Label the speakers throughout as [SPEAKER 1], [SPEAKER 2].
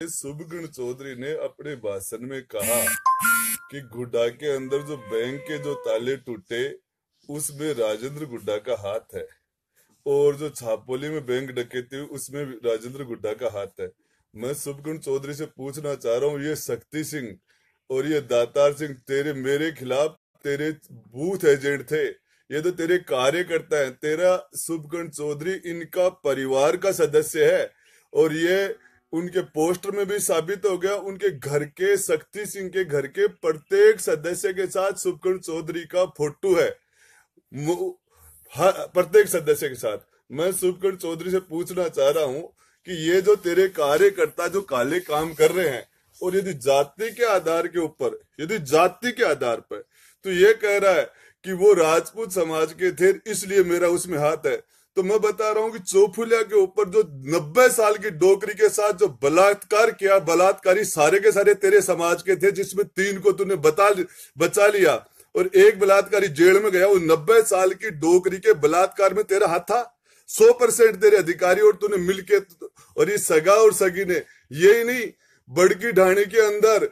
[SPEAKER 1] शुभगुण चौधरी ने अपने भाषण में कहा कि गुड्डा के अंदर जो बैंक के जो ताले टूटे उसमें राजेंद्र गुड्डा का हाथ है, और जो छापोली में बैंक डकैती हुई उसमें राजेंद्र गुड्डा का हाथ है। मैं शुभगुण चौधरी से पूछना चाह रहा हूँ, ये शक्ति सिंह और ये दातार सिंह तेरे मेरे खिलाफ तेरे बूथ एजेंट थे, ये तो तेरे कार्यकर्ता हैं। तेरा शुभगुण चौधरी इनका परिवार का सदस्य है, और ये उनके पोस्टर में भी साबित हो गया। उनके घर के, शक्ति सिंह के घर के प्रत्येक सदस्य के साथ शुभगुण चौधरी का फोटो है, प्रत्येक सदस्य के साथ। मैं शुभगुण चौधरी से पूछना चाह रहा हूं कि ये जो तेरे कार्यकर्ता जो काले काम कर रहे हैं, और यदि जाति के आधार के ऊपर, यदि जाति के आधार पर तो ये कह रहा है कि वो राजपूत समाज के थे इसलिए मेरा उसमें हाथ है, तो मैं बता रहा हूं कि चौफुलिया के ऊपर जो 90 साल की डोकरी के साथ जो बलात्कार किया, बलात्कारी सारे के सारे तेरे समाज के थे, जिसमें 3 को तूने बचा लिया और एक बलात्कारी जेल में गया। वो 90 साल की डोकरी के बलात्कार में तेरा हाथ था 100% तेरे अधिकारी और तूने मिलके। और ये सगा और सगी ने, यही नहीं, बड़की ढाणी के अंदर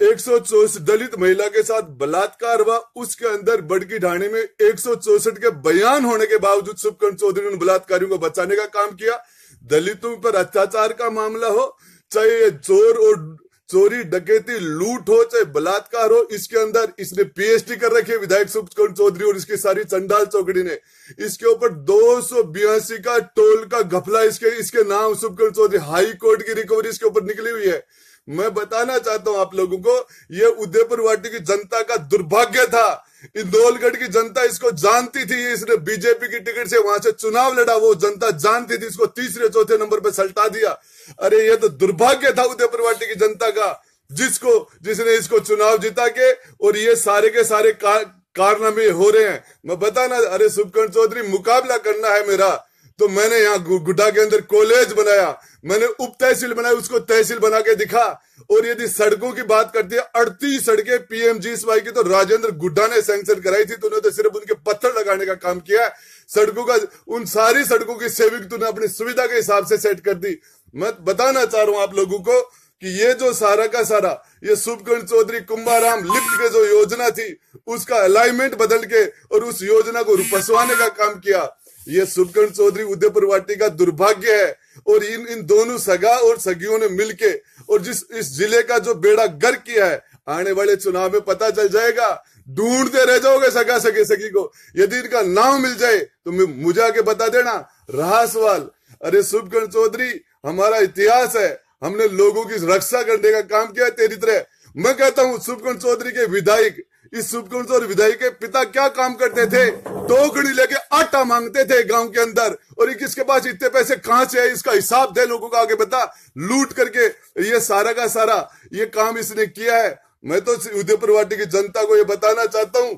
[SPEAKER 1] 164 दलित महिला के साथ बलात्कार हुआ, उसके अंदर बड़की ढाणी में 164 के बयान होने के बावजूद शुभकर्ण चौधरी ने बलात्कारियों को बचाने का काम किया। दलितों पर अत्याचार का मामला हो, चाहे ये चोर और चोरी डकैती लूट हो, चाहे बलात्कार हो, इसके अंदर इसने पीएचडी कर रखी है विधायक शुभकर्ण चौधरी और इसकी सारी चंडाल चौकड़ी ने। इसके ऊपर 282 का टोल का घपला इसके नाम शुभकर्ण चौधरी, हाई कोर्ट की रिकवरी इसके ऊपर निकली हुई है। मैं बताना चाहता हूं आप लोगों को, ये उदयपुर वाटी की जनता का दुर्भाग्य था। इंदौलगढ़ की जनता इसको जानती थी, इसने बीजेपी की टिकट से वहां से चुनाव लड़ा, वो जनता जानती थी, इसको तीसरे चौथे नंबर पे सल्टा दिया। अरे ये तो दुर्भाग्य था उदयपुर वाटी की जनता का, जिसने इसको चुनाव जिता के, और ये सारे के सारे कारनामे हो रहे हैं। मैं बताना, अरे शुभकर्ण चौधरी मुकाबला करना है मेरा, तो मैंने यहाँ गुड्डा के अंदर कॉलेज बनाया, मैंने उप तहसील बनाई, उसको तहसील बना के दिखा। और यदि सड़कों की बात करती है, 38 सड़कें पीएमजीएसवाई की तो राजेंद्र गुड्डा ने सैंक्शन कराई थी, तूने तो सिर्फ उनके पत्थर लगाने का काम किया है। सड़कों का, उन सारी सड़कों की सेविंग तूने अपनी सुविधा के हिसाब से सेट कर दी। मैं बताना चाह रहा हूं आप लोगों को कि ये जो सारा का सारा ये शुभकर्ण चौधरी कुंभाराम लिफ्ट के जो योजना थी उसका अलाइनमेंट बदल के और उस योजना को रुपसवाने का काम किया। ये शुभकर्ण चौधरी उदयपुर वाटी का दुर्भाग्य है। और इन दोनों सगा और सगियों ने मिलके और इस जिले का जो बेड़ा गर्क किया है, आने वाले चुनाव में पता चल जाएगा। ढूंढते रह जाओगे सगा सगी को, यदि इनका नाम मिल जाए तो मुझे आके बता देना। रहा सवाल, अरे शुभकर्ण चौधरी हमारा इतिहास है, हमने लोगों की रक्षा करने का काम किया तेरी तरह। मैं कहता हूं शुभकर्ण चौधरी के विधायक, इस शुभकर्ण चौधरी विधायक के पिता क्या काम करते थे? टोकरी लेके आटा मांगते थे गांव के अंदर, और किसके पास इतने पैसे कहां से है इसका हिसाब दे, लोगों को आगे बता। लूट करके ये सारा का सारा ये काम इसने किया है। मैं तो उदयपुर वाटी की जनता को ये बताना चाहता हूं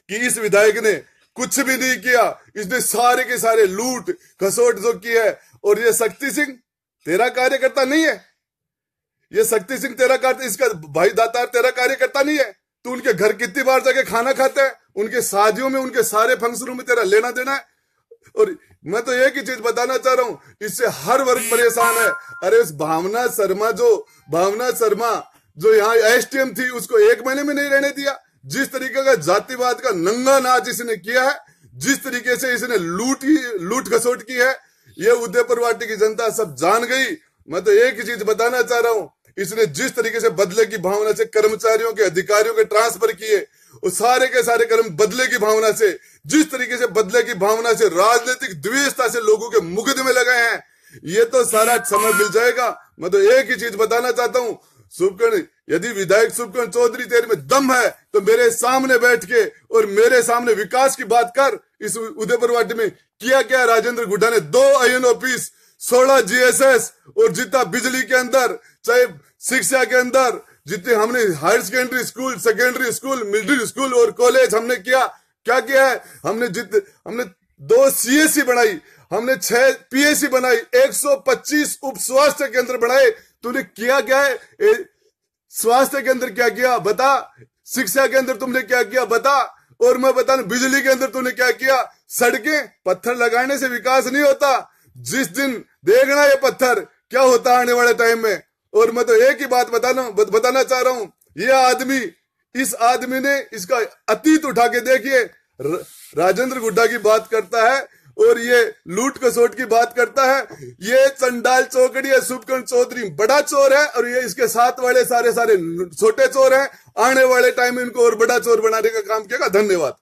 [SPEAKER 1] कि इस विधायक ने कुछ भी नहीं किया, इसने सारे के सारे लूट खसोट जो की है। और ये शक्ति सिंह तेरा कार्यकर्ता नहीं है, ये शक्ति सिंह तेरा कार्य, इसका भाई दातार तेरा कार्यकर्ता नहीं है। तू उनके घर कितनी बार जाके खाना खाता है, उनके शादियों में, उनके सारे फंक्शनों में तेरा लेना देना है। और मैं तो एक ही चीज बताना चाह रहा हूं, इससे हर वर्ग परेशान है। अरे उस भावना शर्मा जो यहाँ एसटीएम थी, उसको 1 महीने में नहीं रहने दिया। जिस तरीके का जातिवाद का नंगा नाच इसने किया है, जिस तरीके से इसने लूट खसोट की है, ये उदयपुर वाटी की जनता सब जान गई। मैं तो एक ही चीज बताना चाह रहा हूं, इसने जिस तरीके से बदले की भावना से कर्मचारियों के, अधिकारियों के ट्रांसफर किए, और सारे के सारे कर्म बदले की भावना से, जिस तरीके से बदले की भावना से राजनीतिक द्वेषता से लोगों के मुकदमे लगाए हैं, ये तो सारा समय मिल जाएगा। मैं तो एक ही चीज बताना चाहता हूं, शुभकर्ण, यदि विधायक शुभकर्ण चौधरी तेरे में दम है तो मेरे सामने बैठ के और मेरे सामने विकास की बात कर। इस उदयपुर वाटी में किया क्या राजेंद्र गुड्डा ने? 2 आईएन ऑफिस, 16 जीएसएस, और जितना बिजली के अंदर, चाहे शिक्षा के अंदर, जितने हमने higher secondary school, military school और कॉलेज हमने क्या किया है? हमने 2 सीएससी बनाई, हमने 6 पीएससी बनाई, 125 उप स्वास्थ्य केंद्र बनाए। तूने किया क्या है? स्वास्थ्य के अंदर क्या किया बता, शिक्षा के अंदर तुमने क्या किया बता, और मैं बता बिजली के अंदर तूने क्या किया? सड़कें पत्थर लगाने से विकास नहीं होता। जिस दिन देखना ये पत्थर क्या होता आने वाले टाइम में। और मैं तो एक ही बात बताना चाह रहा हूं, ये आदमी, इस आदमी ने इसका अतीत उठा के देखिए, राजेंद्र गुड्डा की बात करता है और ये लूट कसोट की बात करता है। ये चंडाल चौकड़ी है, शुभकर्ण चौधरी बड़ा चोर है और ये इसके साथ वाले सारे छोटे चोर हैं। आने वाले टाइम में इनको और बड़ा चोर बनाने का काम किएगा। धन्यवाद।